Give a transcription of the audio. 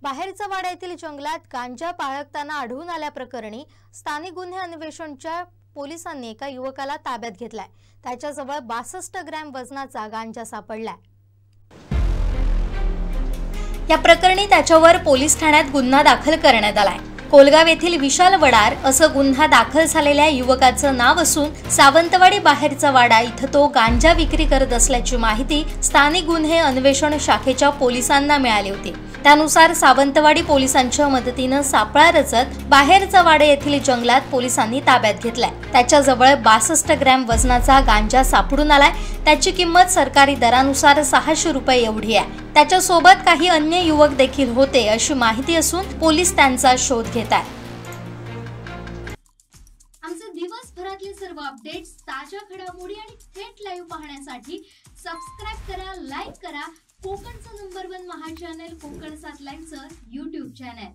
बाहेरचा वाडा येथील जंगलात गांजा बाळगताना आढळून आल्याप्रकरणी स्थानिक गुन्हे अन्वेषणच्या पोलिसांनी एका युवकाला ताब्यात घेतलाय। त्याच्याजवळ 62 ग्रॅम वजनाचा गांजा सापडलाय। या प्रकरणी त्याच्यावर पोलीस ठाण्यात गुन्हा दाखल करण्यात आलाय। कोलगाव येथील विशाल वडार असं गुन्हा दाखल झालेल्या युवकाचं नाव असून सावंतवाडी बाहेरचा वाडा इथं तो गांजा विक्री करत असल्याची माहिती स्थानिक गुन्हे अन्वेषण शाखेच्या पोलिसांना मिळाली होती। त्यानुसार सावंतवाडी पोलिसांच्या मदतीने सापळा रचत बाहेरचा वाडा येथील जंगलात पोलिसांनी ताब्यात घेतलाय। त्याच्याजवळ 62 ग्रॅम वजनाचा गांजा सापडून आलाय। त्याची किंमत सरकारी दरानुसार 600 रुपये एवढी आहे। त्याच्या सोबत काही अन्य युवक देखील होते अशी माहिती असून पोलीस त्यांचा शोध घेत आहेत। आमचे दिवसभरातले सर्व अपडेट्स, ताज्या घडामोडी आणि थेट लाईव्ह पाहण्यासाठी सबस्क्राइब करा, लाईक करा कोकणचं नंबर 1 महा चॅनल कोकणसाद लाईव्हचं YouTube चॅनल।